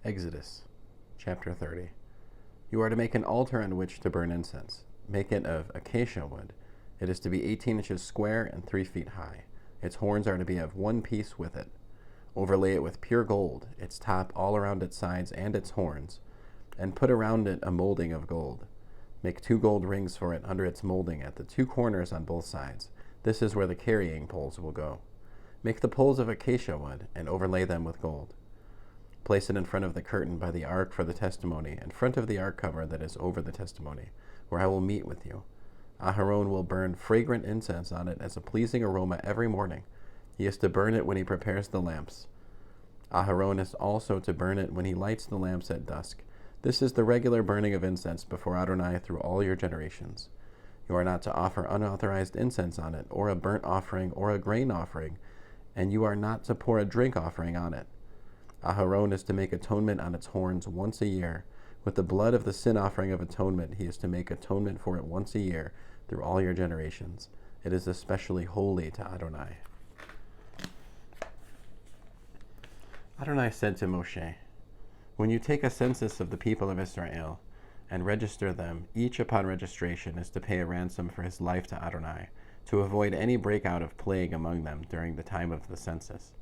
Exodus, chapter 30. You are to make an altar on which to burn incense. Make it of acacia wood. It is to be 18 inches square and 3 feet high. Its horns are to be of one piece with it. Overlay it with pure gold, its top all around its sides and its horns, and put around it a molding of gold. Make 2 gold rings for it under its molding at the 2 corners on both sides. This is where the carrying poles will go. Make the poles of acacia wood and overlay them with gold. Place it in front of the curtain by the ark for the testimony, in front of the ark cover that is over the testimony, where I will meet with you. Aharon will burn fragrant incense on it as a pleasing aroma every morning. He is to burn it when he prepares the lamps. Aharon is also to burn it when he lights the lamps at dusk. This is the regular burning of incense before Adonai through all your generations. You are not to offer unauthorized incense on it, or a burnt offering, or a grain offering, and you are not to pour a drink offering on it. Aharon is to make atonement on its horns once a year. With the blood of the sin offering of atonement, he is to make atonement for it once a year through all your generations. It is especially holy to Adonai. Adonai said to Moshe, when you take a census of the people of Israel and register them, each upon registration is to pay a ransom for his life to Adonai, to avoid any breakout of plague among them during the time of the census.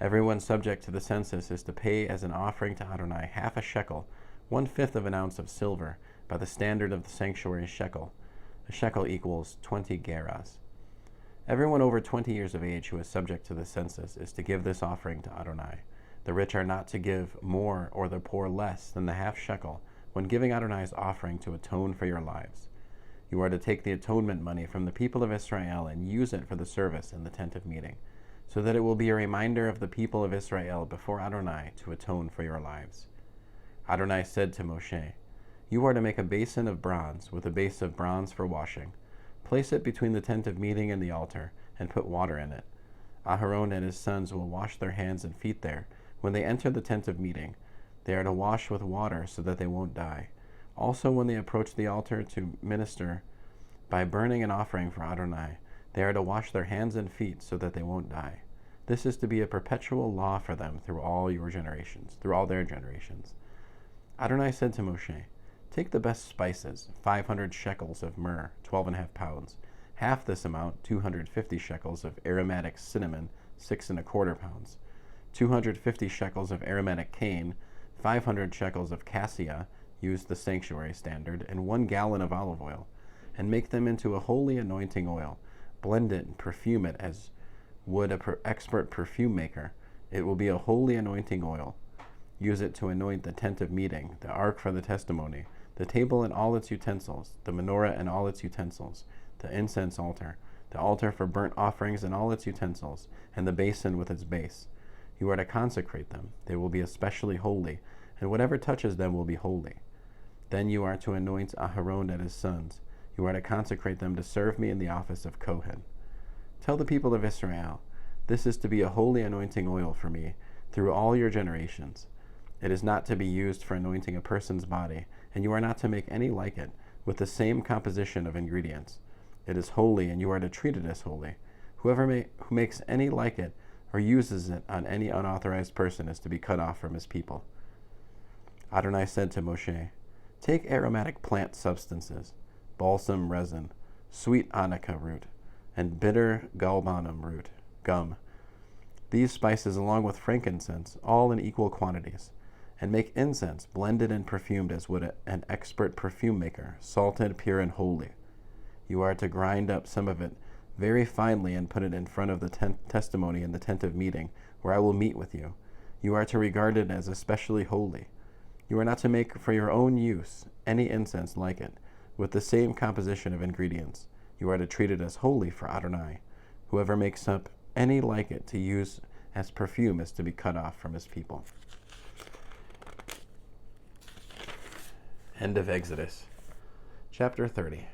Everyone subject to the census is to pay as an offering to Adonai half a shekel, 1/5 of an ounce of silver, by the standard of the sanctuary shekel. A shekel equals 20 gerahs. Everyone over 20 years of age who is subject to the census is to give this offering to Adonai. The rich are not to give more or the poor less than the half shekel when giving Adonai's offering to atone for your lives. You are to take the atonement money from the people of Israel and use it for the service in the tent of meeting, so that it will be a reminder of the people of Israel before Adonai to atone for your lives. Adonai said to Moshe, you are to make a basin of bronze with a base of bronze for washing. Place it between the tent of meeting and the altar, and put water in it. Aharon and his sons will wash their hands and feet there. When they enter the tent of meeting, they are to wash with water so that they won't die. Also, when they approach the altar to minister by burning an offering for Adonai, they are to wash their hands and feet so that they won't die. This is to be a perpetual law for them through all your generations, through all their generations. Adonai said to Moshe, take the best spices, 500 shekels of myrrh, 12.5 pounds. Half this amount, 250 shekels of aromatic cinnamon, 6.25 pounds. 250 shekels of aromatic cane, 500 shekels of cassia, use the sanctuary standard, and 1 gallon of olive oil, and make them into a holy anointing oil. Blend it and perfume it as would an expert perfume maker. It will be a holy anointing oil. Use it to anoint the tent of meeting, the ark for the testimony, the table and all its utensils, the menorah and all its utensils, the incense altar, the altar for burnt offerings and all its utensils, and the basin with its base. You are to consecrate them. They will be especially holy, and whatever touches them will be holy. Then you are to anoint Aharon and his sons. You are to consecrate them to serve me in the office of Kohen. Tell the people of Israel, this is to be a holy anointing oil for me through all your generations. It is not to be used for anointing a person's body, and you are not to make any like it with the same composition of ingredients. It is holy, and you are to treat it as holy. Who makes any like it or uses it on any unauthorized person is to be cut off from his people. Adonai said to Moshe, take aromatic plant substances, balsam resin, sweet onycha root, and bitter galbanum root, gum. These spices along with frankincense, all in equal quantities, and make incense blended and perfumed as would an expert perfume maker, salted, pure, and holy. You are to grind up some of it very finely and put it in front of the testimony in the tent of meeting, where I will meet with you. You are to regard it as especially holy. You are not to make for your own use any incense like it, with the same composition of ingredients. You are to treat it as holy for Adonai. Whoever makes up any like it to use as perfume is to be cut off from his people. End of Exodus. Chapter 30.